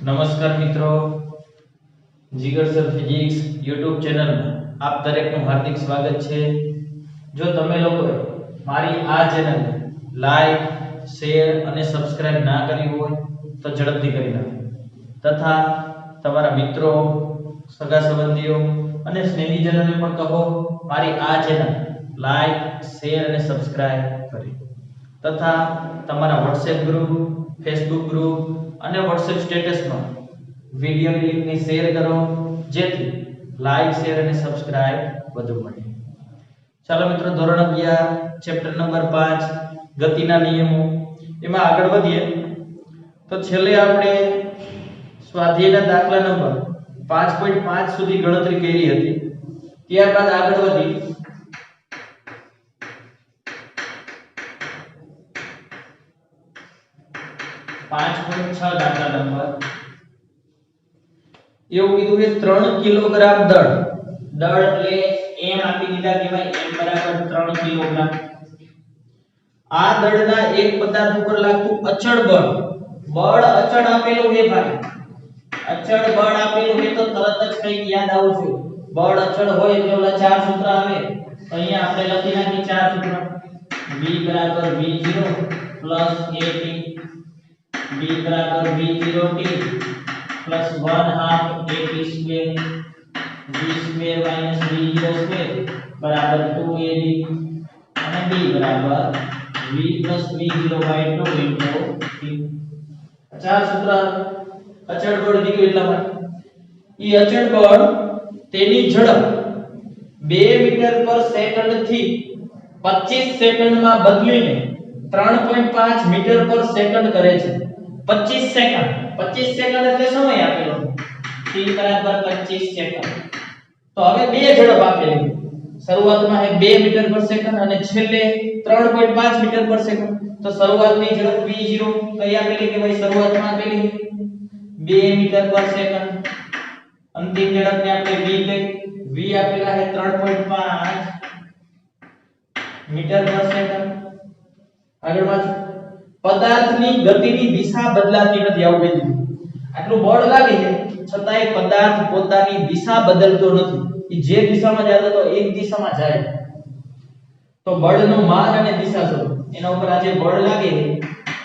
નમસ્કાર મિત્રો, જીગર sir physics YouTube ચેનલમાં આપ દરેકનું હાર્દિક સ્વાગત છે. જો તમે લોકોએ મારી આ ચેનલ લાઈક, શેર અને સબસ્ક્રાઇબ ના કરી હોય તો ઝડપથી કરી નાખો તથા તમારા મિત્રો, સગા સંબંધીઓ અને સ્નેહીજનોને પણ કહો મારી આ ચેનલ લાઈક, શેર અને સબસ્ક્રાઇબ કરી તથા તમારા WhatsApp ગ્રુપ, Facebook ગ્રુપ અને WhatsApp સ્ટેટસમાં વિડિયોની લિંકને શેર કરો જેથી લાઈક, શેર અને સબસ્ક્રાઇબ વધુ મળે. ચાલો મિત્રો, ધોરણ 11 ચેપ્ટર નંબર 5 ગતિના નિયમો એમાં આગળ વધીએ તો છેલ્લે આપણે સ્વાધ્યાયના દાખલા નંબર 5.5 સુધી ગણતરી કરી હતી. ત્યારબાદ આગળ વધી 5.6 દાખલા નંબર એવું કીધું કે 3 કિલોગ્રામ દળ એટલે m આપી દીધા કે ભાઈ m બરાબર 3 કિલોગ્રામ. આ દળના એક પદાર્થ ઉપર લાગતું અચળ બળ અચળ આપેલું છે ભાઈ. અચળ બળ આપેલું છે તો તરત જ કંઈક યાદ આવવું જોઈએ. બળ અચળ હોય એટલે ઓલા ચાર સૂત્ર આવે. અહીંયા આપણે લખી નાખી ચાર સૂત્ર. v બરાબર v0 પ્લસ at, v બરાબર v0t plus 1/2 at square v square minus v0 square बराबर 2ad અને b બરાબર v plus v0/2 into t. ચાર સૂત્ર અચળ બળ દીધું એટલા માટે. ઈ અચળ બળ તેની ઝડપ 2 મીટર પર સેકન્ડ થી 25 સેકન્ડમાં બદલીને 3.5 મીટર પર સેકન્ડ કરે છે. 25 સેકન્ડ એટલે સમય આપેલો t બરાબર 25 સેકન્ડ. તો હવે બે ઝડપ આપેલી. શરૂઆતમાં છે 2 મીટર પર સેકન્ડ અને છેલ્લે 3.5 મીટર પર સેકન્ડ. તો શરૂઆતની ઝડપ v0 કઈ આપેલી કે ભાઈ શરૂઆતમાં આપેલી 2 મીટર પર સેકન્ડ. અંતિમ ઝડપને આપણે v કઈ v આપેલા છે 3.5 મીટર પર સેકન્ડ. આગળ વાત પદાર્થની ગતિની દિશા બદલાતી નથી. આવું કીધું. આટલું બળ લાગે છે છતાંય પદાર્થ પોતાની દિશા બદલતો નથી. એ જે દિશામાં જતો હતો એ જ દિશામાં જાય. તો બળનું માન અને દિશા શોધો. એના ઉપર આ જે બળ લાગે છે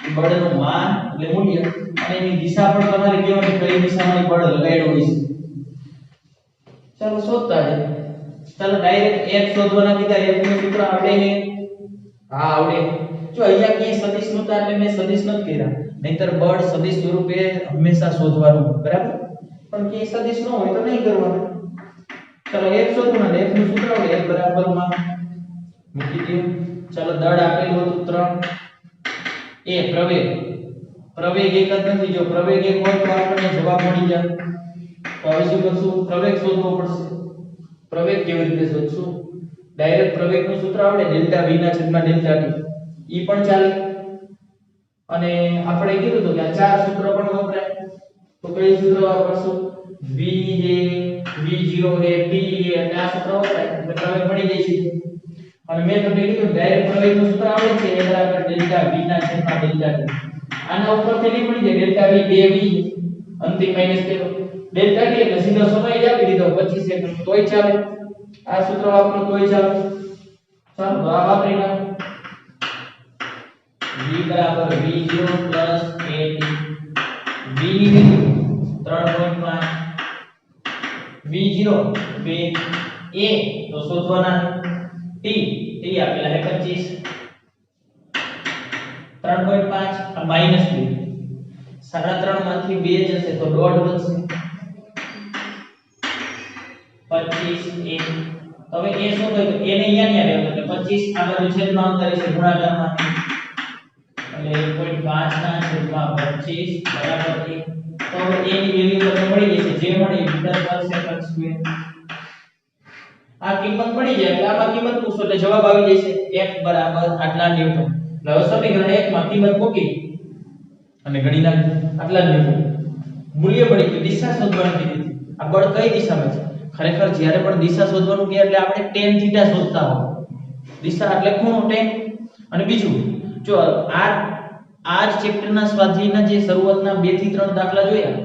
એ બળનું માન એટલે મૂલ્ય અને એની દિશા પણ તમારે કહેવાની કઈ દિશામાં બળ લગાડ્યું હોય છે. ચાલો શોધતા જઈએ. ચાલો ડાયરેક્ટ f શોધવાના કીધા. f નું સૂત્ર આવડે છે? હા આવડે. જો અહીંયા કે સદિશ નહોતા એટલે મેં સદિશ નથી કર્યા. નહીંતર બળ સદિશ સ્વરૂપે હંમેશા શોધવાનું, બરાબર? પણ કે સદિશ ન હોય તો નહીં કરવાનું. ચલો f શોધવાનું. f નું સૂત્ર આવડે. f બરાબર માં મૂકી દો. ચલો દળ આપેલું હતું 3. એ પ્રવેગ એક જ નથી. જો પ્રવેગ એક હોય તો આપણને જવાબ મળી જાય. તો હવે શું કરશું? પ્રવેગ શોધવો પડશે. પ્રવેગ કેવી રીતે શોધશું? ડાયરેક્ટ પ્રવેગનું સૂત્ર આવડે ડેલ્ટા v ના છેદમાં ડેલ્ટા t. ઈ પણ ચાલે. અને આપણે કીધું તો કે આ ચાર સૂત્ર પણ વપરાય. તો કઈ સૂત્ર વાપરશું? v એ v0 એ t એ અને આ સૂત્ર વપરાય એટલે પ્રવેગ મળી જાય છે. અને મેં તમને કીધું ડાયરેક્ટ પ્રવેગનું સૂત્ર આવડે છે એ બરાબર ડેલ્ટા v ના છેદમાં ડેલ્ટા t. આના ઉપરથી નહીં મળી જાય ડેલ્ટા v 2v અંતિમ માઈનસ કરો ડેલ્ટા t એટલે સીધો સમય જ આપી દીધો 25 સેકન્ડ. તોય ચાલે. આ સૂત્ર વાપરો તોય ચાલે. ચાલો તો આ વાપરી નાખો. v બરાબર v0 પ્લસ at. v ની વેલ્યુ 3.5, v0 2, a તો શોધવાના t આપેલા છે 25. 3.5 માઈનસ 2. 3.5 માંથી 2 જશે તો દોઢ વધશે. 25 a. હવે a શું થાય? તો a ને અહીંયા રહેવું એટલે 25 આ બાજુ છેદમાં અંતરી છે ગુણાકારમાં એટલે 1.5 ના છેદમાં 25 બરાબર 1. તો હવે a ની વેલ્યુ તમને મળી જશે જે મળી મીટર પર સેકન્ડ સ્ક્વેર. આ કિંમત મળી જાય એટલે આમાં કિંમત પૂછો એટલે જવાબ આવી જશે f બરાબર આટલા ન્યૂટન. હવે સમીકરણ 1 માં કિંમત મૂકી અને ગણી નાખો આટલા ન્યૂટન. મૂલ્ય મળી ગયું. દિશા શોધવાની કીધી. આ બળ કઈ દિશામાં છે? ખરેખર જ્યારે પણ દિશા શોધવાનું કહે એટલે આપણે tan થીટા શોધતા હોય. દિશા એટલે ખૂણો tan. અને બીજું જો આ જ ચેપ્ટરના સ્વાધ્યાયના જે શરૂઆતના 2 થી 3 દાખલા જોયા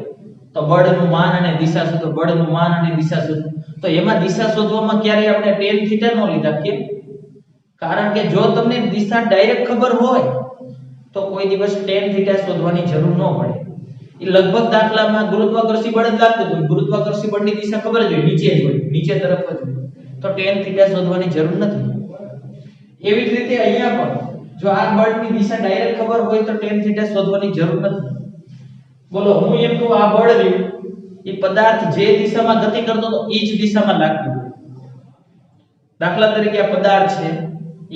તો બળનું માન અને દિશા શોધો, બળનું માન અને દિશા શોધો. તો એમાં દિશા શોધવામાં ક્યારે આપણે tan થીટા નો લીધા કેમ? કારણ કે જો તમને દિશા ડાયરેક્ટ ખબર હોય તો કોઈ દિવસ tan થીટા શોધવાની જરૂર ન પડે. એ લગભગ દાખલામાં ગુરુત્વાકર્ષી બળ જ લાગતું હોય, ગુરુત્વાકર્ષી બળની દિશા ખબર જ હોય, નીચે જ હોય, નીચે તરફ જ હોય, તો tan થીટા શોધવાની જરૂર નથી. એવી જ રીતે અહીંયા પણ જો આ બળની દિશા ડાયરેક્ટ ખબર હોય તો tan થીટા શોધવાની જરૂર નથી. બોલો હું એમ કહું આ બળ રહ્યું એ પદાર્થ જે દિશામાં ગતિ કરતો હતો એ જ દિશામાં લાગતું. દાખલા તરીકે આ પદાર્થ છે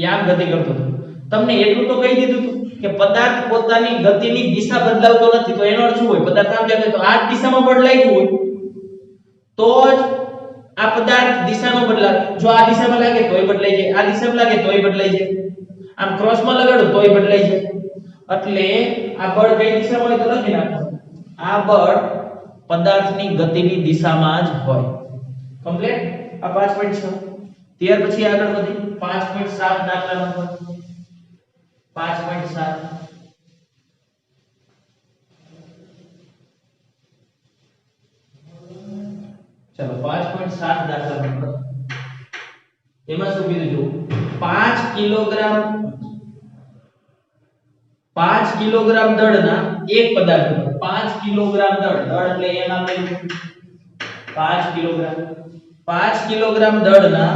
એ આમ ગતિ કરતો હતો, તમને એટલું તો કહી દીધું હતું કે પદાર્થ પોતાની ગતિની દિશા બદલાવતો નથી. તો એનો અર્થ શું હોય? પદાર્થ આમ જાય તો આ જ દિશામાં બળ લાગ્યું હોય તો જ આ પદાર્થ દિશાનો બદલાવ. જો આ દિશામાં લાગે તોય બદલાઈ જાય, આ દિશામાં લાગે તોય બદલાઈ જાય, આમ ક્રોસમાં લગાડો તોય બદલાઈ જાય. એટલે આ બળ કઈ દિશામાં હોય તો લખી નાખો, આ બળ પદાર્થની ગતિની દિશામાં જ હોય. કમ્પ્લીટ. આ 5.6. ત્યાર પછી આગળ વધી 5.7 દાખલા નંબર 5.7. ચલો 5.7 દાખલા નંબર એમાં શું કીધું જો 5 કિલોગ્રામ દળના એક પદાર્થ પર 5 કિલોગ્રામ દળ એટલે એમ આપેલું 5 કિલોગ્રામ દળના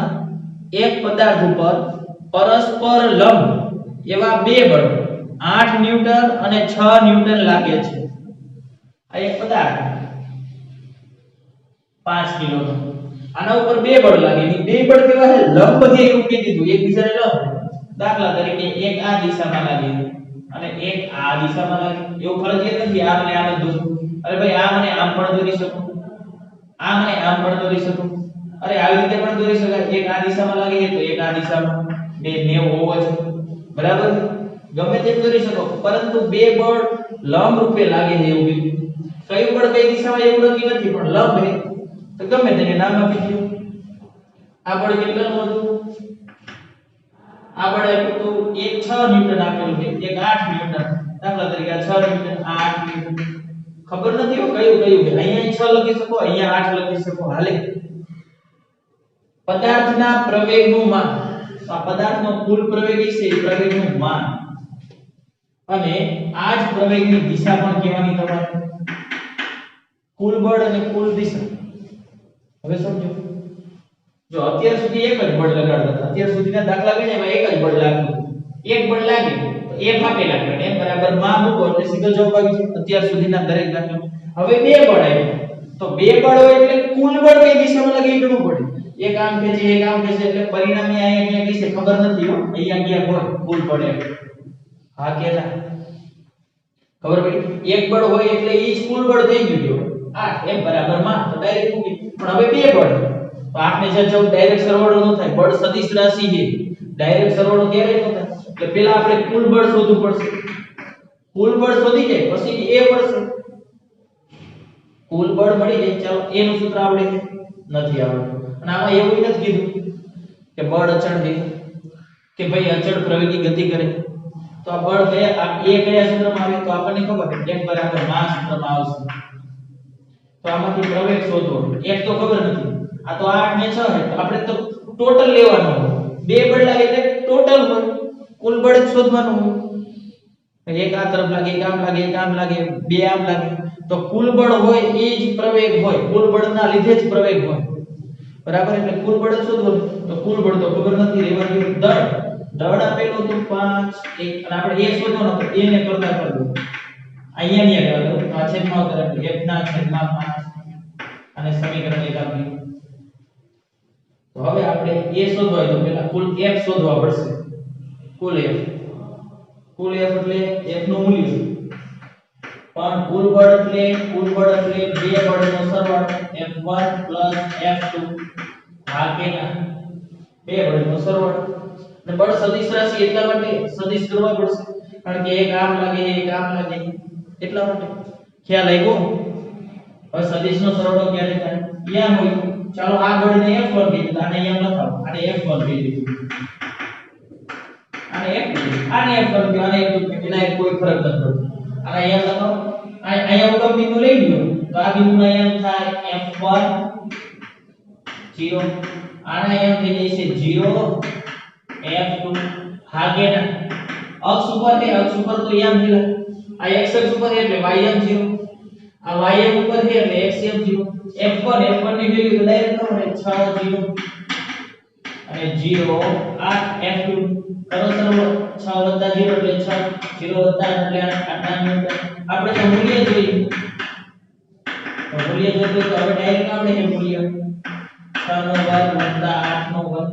એક પદાર્થ ઉપર પરસ્પર લંબ એવા બે બળ 8 ન્યૂટન અને 6 ન્યૂટન લાગે છે. આ એક પદાર્થ 5 કિલોનો, આના ઉપર બે બળ લાગે. ની બે બળ કેવા છે? લંબ છે એવું કહી દીધું, એકબીજાને લંબ. દાખલા તરીકે એક આ દિશામાં લાગે અને એક આ દિશામાં લાગે. એવું ફરજિયાત નથી આમ ને આમ જ દોરો. અરે ભાઈ આમ અને આમ પણ દોરી શકું, આમ અને આમ પણ દોરી શકું. અરે આવી રીતે પણ દોરી શકાય. એક આ દિશામાં લાગે તો એક આ દિશામાં, બે 90 હોવો છે, બરાબર? ગમે તેમ દોરી શકો, પરંતુ બે બળ લંબ રૂપે લાગે છે એવું કીધું. કયું બળ કઈ દિશામાં એવું નક્કી નથી, પણ લંબ છે તો ગમે તેને નામ આપી દો. આ બળ કેટલાનું હતું? આ બળ આપ્યું તો એક 6 ન્યૂટન આપેલું છે, એક 8 ન્યૂટન. દાખલા તરીકે આ 6 ન્યૂટન, આ 8 ન્યૂટન. ખબર નથી હો કયું કયું છે. અહીંયા 6 લખી શકો, અહીંયા 8 લખી શકો, હાલે. પદાર્થના પ્રવેગનું માન, આ પદાર્થનો કુલ પ્રવેગ છે, પ્રવેગનું માન અને આ જ પ્રવેગની દિશા પણ કહેવાની તમારે. કુલ બળ અને કુલ દિશા. હવે સમજો, જો અત્યાર સુધી એક જ બળ લગાડતા હતા, અત્યાર સુધીના દાખલા ગણ્યા એમાં એક જ બળ લાગતું. એક બળ લાગે તો F આપેલા કરે, F બરાબર માં મૂકો એટલે સીધો જવાબ આવી જાય અત્યાર સુધીના દરેક દાખલા. હવે બે બળ આવ્યા તો બે બળ હોય એટલે કુલ બળ કઈ દિશામાં લાગે એ ગણવું પડે. એક આમ ખેંચે એક આમ ખેંચે એટલે પરિણામી અહીંયા ક્યાં કઈ છે ખબર નથી હો, અહીંયા ક્યાં હોય કુલ બળ એમ. હા કે ના ખબર પડી? એક બળ હોય એટલે ઈ જ કુલ બળ થઈ ગયું. 8 F બરાબર માં તો ડાયરેક્ટ મૂકી. પણ હવે બે બળ તો આપણે જે જો ડાયરેક્ટ સરવાળો ન થાય, બળ સદિશ રાશિ છે, ડાયરેક્ટ સરવાળો ક્યારે ન થાય. એટલે પહેલા આપણે કુલ બળ શોધવું પડશે. કુલ બળ શોધી જાય પછી એ મળશે. કુલ બળ મળી જાય, ચાલો એ નું સૂત્ર આવડે છે? નથી આવડતું. અને આમાં એવું નથી કીધું કે બળ અચળ છે કે ભાઈ અચળ પ્રવેગી ગતિ કરે. તો આ બળ કયા એ કયા સૂત્રમાં આવે તો આપણને ખબર છે F બરાબર માં સૂત્રમાં આવશે. તો આમાંથી પ્રવેગ શોધવો. એક તો ખબર નથી, આ તો 8 ને 6 છે તો આપણે તો ટોટલ લેવાનું હોય. બે બળ લાગે એટલે ટોટલ હોય, કુલ બળ જ શોધવાનું હોય. એક આ તરફ લાગે, એક આમ લાગે, એક આમ લાગે, બે આમ લાગે તો કુલ બળ હોય એ જ પ્રવેગ હોય, કુલ બળના લીધે જ પ્રવેગ હોય, બરાબર? એટલે કુલ બળ જ શોધવાનું. તો કુલ બળ તો ખબર નથી, રેવા દો. દળ આપેલું હતું 5 1 અને આપણે એ શોધવાનો તો એ ને કરતા કરી દો. અહીંયા ને લેવા દો તો આ છેદમાં ઉતારે F ના છેદમાં 5 અને સમીકરણ 1 આપી. તો હવે આપણે એ શોધવા હોય તો પહેલા કુલ F શોધવા પડશે. કુલ F એટલે F નું મૂલ્ય. પણ કુલ બળ એટલે બે બળનો સરવાળો F1 F2. હા કે ના? બે બળનો સરવાળો. અને બળ સદિશ રાશિ એટલા માટે સદિશ કરવા પડશે કારણ કે એક આમ લાગે એક આમ લાગે એટલા માટે. ખ્યાલ આવ્યો? હવે સદિશનો સરવાળો ક્યારે થાય? અહીંયા હોય. ચાલો આ બળને F1 કહી દીધું, આને અહીંયા લખાવો, આને F1 કહી દીધું, આને F1 કહ્યું, આને F1 કહ્યું, આને F2 કહ્યું, એના કોઈ ફરક નથી પડતો. આને અહીંયા લખાવો અહીંયા ઉગમ બિંદુ લઈ લ્યો તો આ બિંદુનો એમ થાય f1 0 આના એમ થઈ જશે 0 f2 ભાગેના અક્ષ ઉપર છે અક્ષ ઉપર તો એમ છે આ x અક્ષ ઉપર એટલે ym 0 આ ym ઉપર છે એટલે xm 0 f1 ની વેલ્યુ તો ડાયરેક્ટ ખબર છે 6 0 અને 0 આ f2 કરો સરળ 6 + 0 એટલે 6 0 + 8 એટલે 8 ન્યૂટન આપણે તો મૂલ્ય જોઈએ તો મૂલ્ય જોઈતું તો હવે ડાયરેક્ટ આપણે કે મૂલ્ય 6 નો વર્ગ + 8 નો વર્ગ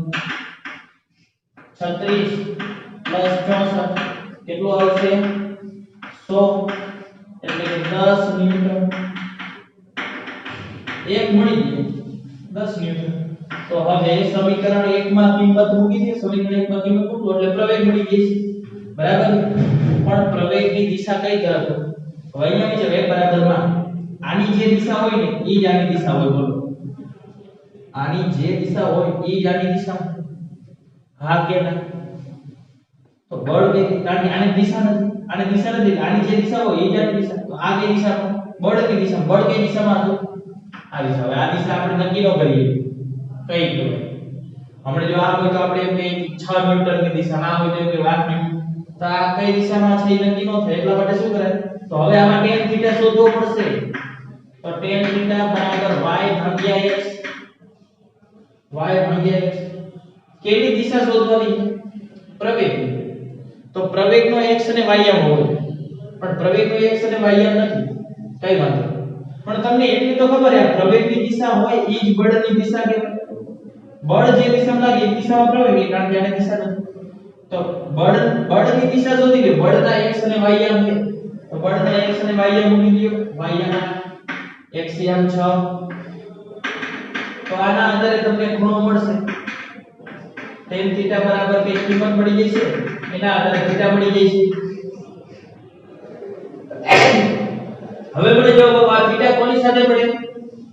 36 + 64 કેટલું આવશે 100 એટલે કે 10 ન્યૂટન એક મળી ગયું 10 ન્યૂટન તો હવે સમીકરણ 1 માં કિંમત મૂકી દે સમીકરણ 1 માં કિંમત મૂકો એટલે પ્રવેગ મળી ગઈ છે બરાબર પણ પ્રવેગની દિશા કઈ તરફ હવે અહીંયા છે વેગ બરાબર માં આની જે દિશા હોય ને ઈ જ આની દિશા હોય બોલો આની જે દિશા હોય ઈ જ આની દિશા હા કે ના તો બળ કે કારણ કે આની દિશા નથી આની જે દિશા હોય ઈ જ આની દિશા તો આ કઈ દિશામાં બળ કઈ દિશામાં હતું આ દિશા હવે આ દિશા આપણે નક્કી ન કરીએ કઈ કહેવાય હમણાં જો આ હોય તો આપણે એમ કહીએ કે 6 ન્યૂટનની દિશા ના હોય તો કે 8 ન્યૂટન તો આ કઈ દિશામાં છે એ નક્કી ન થાય એટલા માટે શું કરાય તો હવે આમાં tan θ શોધવો પડશે તો tan θ બરાબર y ભાગ્યા x કેની દિશા શોધવાની પ્રવેગ તો પ્રવેગનો x અને y આમ હોય પણ પ્રવેગનો x અને y આમ નથી કઈ વાંધો પણ તમને એટલી તો ખબર છે પ્રવેગની દિશા હોય ઈ જ બળની દિશા કહેવાય બળ જે દિશામાં લાગે એ દિશામાં પ્રવેગ કારણ કે આની દિશા નથી તો બળની દિશા શોધી લે બળના x અને y આમ છે તો બળના x અને y આમ મૂકી દો y આમ x આમ 6 તો આના આધારે તમને ખૂણો મળશે tan θ બરાબર કે કિંમત મળી જશે એના આધારે θ મળી જશે હવે મને જો આ θ કોની સાથે મળે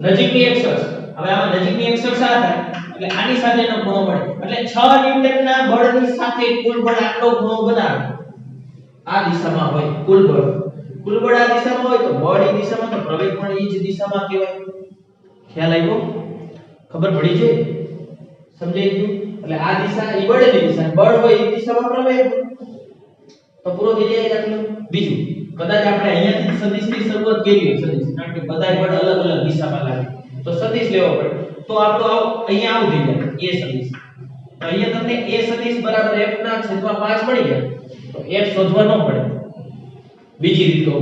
નજીકની x અક્ષ હવે આમાં નજીકની x અક્ષ આ થાય એટલે આની સાથેનો ખૂણો મળે એટલે 6 ન્યૂટનના બળની સાથે કુલ બળ આટલો ખૂણો બનાવે આ દિશામાં હોય કુલ બળ આ દિશામાં હોય તો બળ એ દિશામાં તો પ્રવેગ પણ એ જ દિશામાં કહેવાય ખ્યાલ આવ્યો ખબર પડી છે સમજાઈ ગયું એટલે આ દિશા ઈ બળની દિશા બળ હોય એ દિશામાં પ્રવેગ તો પૂરો થઈ જાય દાખલો બીજું કદાચ આપણે અહીંયાથી સદિશની શરૂઆત કરી હોય સદિશ કારણ કે બધાય બળ અલગ અલગ દિશામાં લાગે તો સદિશ લેવો પડે તો આપણો અહીંયા આવું થઈ જાય a સદિશ તો અહીંયા તમને a સદિશ બરાબર f ના છેદમાં 5 મળી જાય તો f શોધવા ન પડે બીજી રીત તો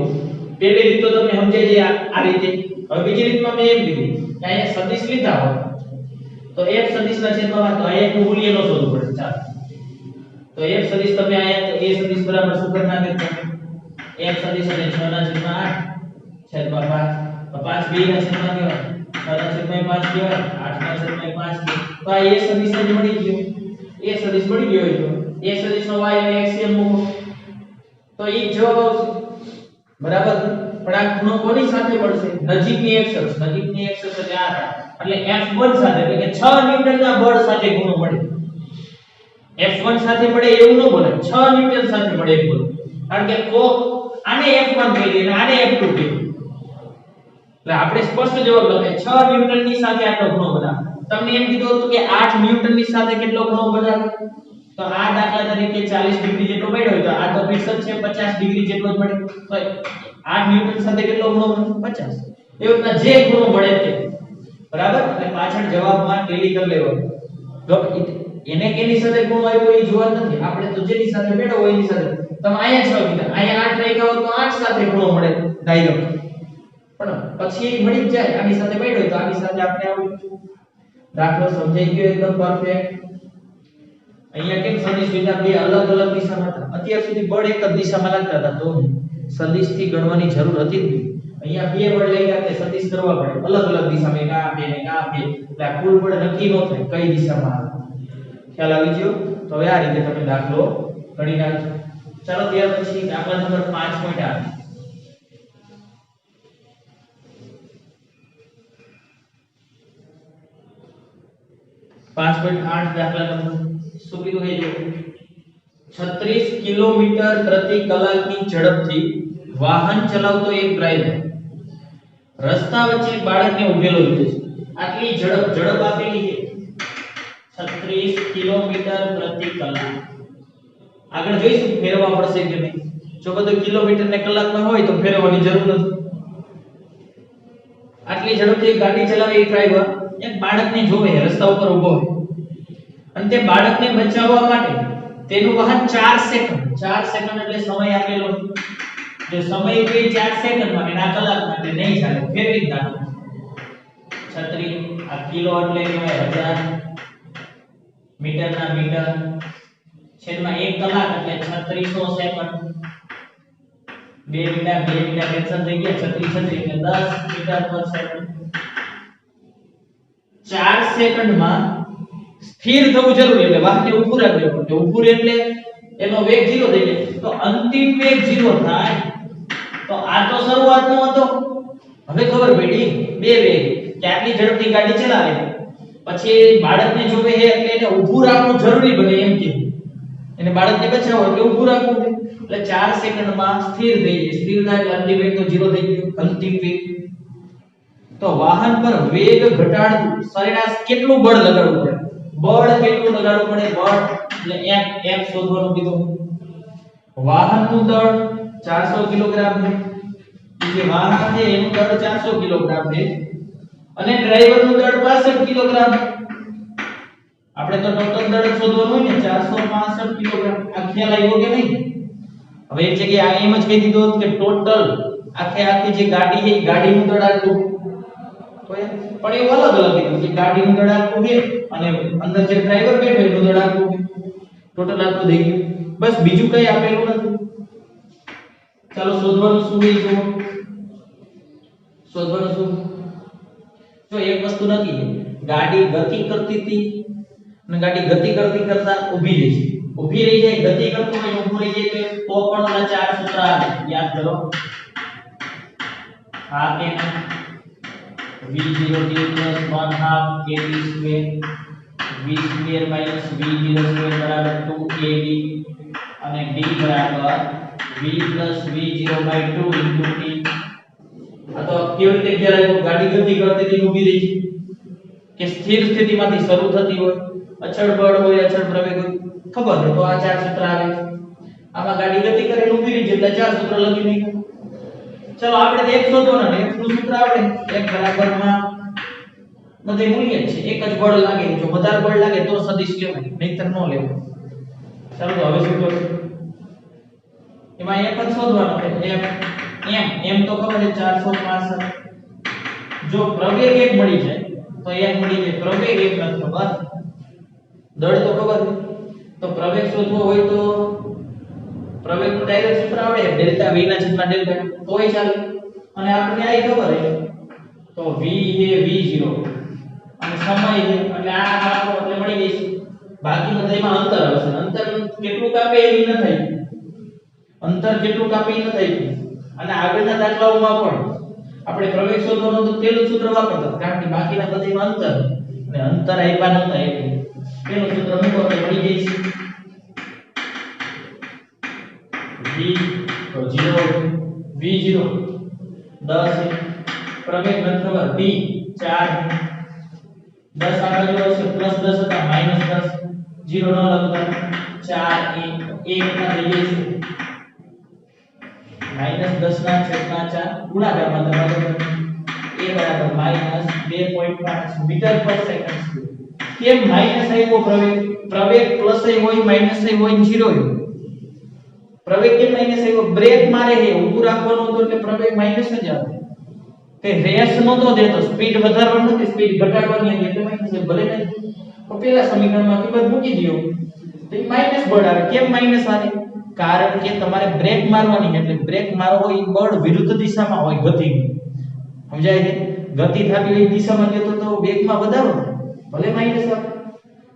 પહેલી રીત તો તમને સમજાય છે આ રીતે હવે બીજી રીતમાં મેં એમ કીધું કે અહીંયા સદિશ લીધા હોય તો f સદિશના છેદમાં તો અહીંયા નું મૂલ્ય ન શોધવું પડે ચાલો તો f સદિશ તમે અહીંયા તો a સદિશ બરાબર શું કરી નાખે તમે f સદિશ એટલે 6 ના છેદમાં 8 છેદમાં 5 તો 5 2 ના છેદમાં કેવા 6 ના છેદમાં 5 કેવા 8 ના છેદમાં 5 તો આ a સદિશ જ મળી ગયો a સદિશ મળી ગયો હોય તો a સદિશનો y અને x એમ મૂકો તો ઈ જવાબ આવશે બરાબર પણ આ ખૂણો કોની સાથે મળશે નજીકની x અક્ષ એટલે આ એટલે f1 સાથે એટલે કે 6 ન્યૂટનના બળ સાથે ખૂણો મળે f1 સાથે મળે એવું ન બોલે 6 ન્યૂટન સાથે મળે એવું બોલે કારણ કે આને f1 કહીએ અને આને f2 કહીએ એટલે આપણે સ્પષ્ટ જવાબ લખાય 6 ન્યૂટનની સાથે આટલો ખૂણો બનાવે તમને એમ કીધું હતું કે 8 ન્યૂટનની સાથે કેટલો ખૂણો બનાવે તો આ દાખલા તરીકે 40 ડિગ્રી જેટલો મળ્યો હોય તો આ તો ફિક્સ જ છે 50 ડિગ્રી જેટલો જ મળે તો 8 ન્યૂટન સાથે કેટલો ખૂણો બને 50 એ રીતના જે ખૂણો મળે તે બરાબર એટલે પાછળ જવાબમાં ટેલી કરી લેવાનું એને કેની સાથે ખૂણો આવ્યો એ જોવા નથી આપણે તો જેની સાથે મેળવો હોય એની સાથે તમે અહીંયા 6 કીધા અહીંયા 8 રાખ્યા હોય તો 8 સાથે ખૂણો મળે ડાયરેક્ટ પણ પછી એ મળી જ જાય આની સાથે મેળવ્યો તો આની સાથે આપણે આવું દાખલો સમજાઈ ગયો એકદમ પરફેક્ટ અહીંયા કેમ સદિશ લીધા બે અલગ અલગ દિશામાં હતા અત્યાર સુધી બળ એક જ દિશામાં લાગતા હતા તો સદિશથી ગણવાની જરૂર હતી જ નહીં અહીંયા બે બળ લઈ ગયા એટલે સદિશ કરવા પડે અલગ અલગ દિશામાં એક આ બે ને આ બે એટલે આ કુલ બળ નક્કી ન થાય કઈ દિશામાં આવે ખ્યાલ આવી ગયો તો હવે આ રીતે તમે દાખલો ગણી નાખજો ચાલો ત્યાર પછી દાખલા નંબર 5.8 5.8 દાખલા નંબર શું કીધું છે જો 36 કિલોમીટર પ્રતિ કલાકની ઝડપથી વાહન ચલાવતો એક ડ્રાઈવર રસ્તા વચ્ચે એક બાળકને ઉભેલો લીધો છે. આટલી ઝડપ આપેલી છે 36 કિલોમીટર પ્રતિ કલાક. આગળ જોઈશું ફેરવવા પડશે કે નહીં. જો બધું કિલોમીટર ને કલાકમાં હોય તો ફેરવવાની જરૂર નથી. આટલી ઝડપથી ગાડી ચલાવે એ ડ્રાઈવર એક બાળકને જોવે રસ્તા ઉપર ઊભો હોય અને તે બાળકને બચાવવા માટે તેનું વાહન 4 સેકન્ડ એટલે સમય આપેલો. જો સમય કોઈ 4 સેકન્ડમાં કે ના કલાકમાં એટલે નહીં ચાલે, ફેરવી નાખો. 36 આ કિલો એટલે કહેવાય 1000, મીટરના મીટર, છેદમાં 1 કલાક એટલે 3600 સેકન્ડ. 2 મિનિટ કેન્સલ થઈ ગયા, 36 એટલે 10 મીટર પર સેકન્ડ. 4 સેકન્ડમાં સ્થિર થવું જરૂરી એટલે વાહનને ઊભું રાખવું પડે. ઊભું એટલે એનો વેગ 0 થઈ જાય. તો અંતિમ વેગ 0 થાય. તો આ તો શરૂઆતનો હતો. હવે ખબર પડી બે વેગ કે આટલી ઝડપથી ગાડી ચલાવે પછી બાળકને જોવે છે એટલે એને ઊભું રાખવું જરૂરી બને એમ કે એને બાળકને બચાવવો એટલે ઊભું રાખવું છે. એટલે 4 સેકન્ડમાં સ્થિર થઈ જાય. સ્થિર થાય એટલે અંતિમ વેગ તો 0 થઈ ગયો. અંતિમ વેગ તો વાહન પર વેગ ઘટાડવું સરેરાશ કેટલું બળ લગાડવું પડે? બળ કેટલું લગાડવું પડે? બળ એટલે m શોધવાનું કીધું. વાહનનું દળ 400 કિલોગ્રામ છે. જે વાહન છે એનું દળ 400 કિલોગ્રામ છે અને ડ્રાઈવરનું દળ 65 કિલોગ્રામ. આપણે તો ટોટલ દળ શોધવાનું હોય ને 465 કિલોગ્રામ. આ ખ્યાલ આવ્યો કે નહીં? હવે એક જગ્યાએ એમ જ કહી દીધું કે ટોટલ આખી જે ગાડી છે એ ગાડીનું દળ આટલું. પણ એવું અલગ કીધું કે ગાડીનું દળ આટલું છે અને અંદર જે ડ્રાઈવર બેઠો એનું દળ આટલું છે. ટોટલ આટલું થઈ ગયું. બસ બીજું કઈ આપેલું નથી. ચાલો શોધવાનું શું છે? શોધવાનું શું? જો એક વસ્તુ નથી, ગાડી ગતિ કરતી હતી અને ગાડી ગતિ કરતી કરતા ઊભી રહી છે. ઊભી રહી જાય, ગતિ કરતું હોય ઊભું રહી જાય તો પણ ઓલા ચાર સૂત્ર આવે. યાદ કરો. આ કે v0t + 1/2 kb square v2 - v0 square બરાબર 2kb અને d બરાબર v + v0/2 * t. આ તો કેવી રીતે ખ્યાલ આવ્યો? ગાડી ગતિ કરતી હતી ઊભી રહી છે કે સ્થિર સ્થિતિમાંથી શરૂ થતી હોય, અચળ બળ હોય, અચળ પ્રવેગ હોય, ખબર છે તો આ ચાર સૂત્ર આવે. આમાં ગાડી ગતિ કરે ઊભી રહી છે એટલે ચાર સૂત્ર લખી નાખ્યા. ચલો આપણે એક શોધવાનું. x નું સૂત્ર આપણે x બરાબર માં બધે મૂલ્ય છે. એક જ બળ લાગે, જો વધારે બળ લાગે તો સદિશ લેવાય, નહીતર ન લેવાય. ચાલો તો હવે શું કરશું? એમાં એક જ શોધવાનો છે. m તો ખબર છે 465. જો પ્રવેગ એક મળી જાય તો એક મળી જાય. પ્રવેગ એક નથી ખબર, દળ તો ખબર છે. તો પ્રવેગ શોધવો હોય તો પ્રવેગનું ડાયરેક્ટ સૂત્ર આવડે, ડેલ્ટા v ના છેદમાં ડેલ્ટા તોય ચાલે. અને આપણને આ ખબર છે તો v એ v0 અને સમય છે એટલે આ આપણો એટલે મળી જશે. બાકી બધામાં અંતર આવશે. અંતર કેટલું કાપે એ ન થાય. અંતર કેટલું કાપે એ ન થાય. અને આગળના દાખલાઓમાં પણ આપણે પ્રવેગ શોધવાનો તો તેનું સૂત્ર વાપરતા, કારણ કે બાકીના બધામાં અંતર અને અંતર આપ્યા નહોતા એટલે તેનું સૂત્ર મૂકો તો મળી જશે v0 10 પ્રવેગ નથી ખબર t 4 10 આગળ જો હશે +10 હતા -10 0 ન લખતા 4 1 ના થઈ જશે -10 ના છેદમાં 4 ગુણાકારમાં તમારે a બરાબર -2.5 મીટર પર સેકન્ડ સ્ક્વેર. કેમ માઈનસ આવ્યો પ્રવેગ? પ્રવેગ પ્લસ હોય માઈનસ હોય 0 હોય. પ્રવેગ કેમ માઈનસ આવ્યો? બ્રેક મારે છે, ઊભું રાખવાનું હતું એટલે પ્રવેગ માઈનસ જ આવે. કે રેસ નતો દેતો, સ્પીડ વધારવાની નથી, સ્પીડ ઘટાડવાની હતી એટલે માઈનસ. ભલે ને તો પેલા સમીકરણમાં કિંમત મૂકી દયો તો એ માઈનસ બળ આવે. કેમ માઈનસ આવે? કારણ કે તમારે બ્રેક મારવાની એટલે બ્રેક મારવો એ બળ વિરુદ્ધ દિશામાં હોય ગતિની. સમજાય છે? ગતિ થતી હોય દિશામાં જતો તો વેગમાં વધારો, ભલે માઈનસ આવે.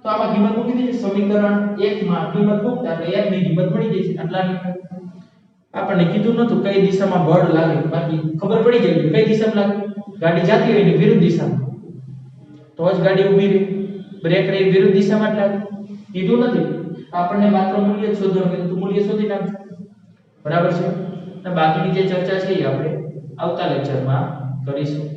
તો આમાં કિંમત મૂકી દીધી. સમીકરણ 1 માં કિંમત મૂકતા એટલે f ની કિંમત મળી જશે. આટલાની આપણને કીધું નતું કઈ દિશામાં બળ લાગે, બાકી ખબર પડી જાય કઈ દિશામાં લાગે. ગાડી જાતી હોય ની વિરુદ્ધ દિશામાં તો જ ગાડી ઊભી રહે. બ્રેક રે વિરુદ્ધ દિશામાં જ લાગે. કીધું નથી. આપણને માત્ર મૂલ્ય શોધવાનું કીધું તો મૂલ્ય શોધી નાખજો. બરાબર છે? અને બાકીની જે ચર્ચા છે એ આપણે આવતા લેક્ચરમાં કરીશું.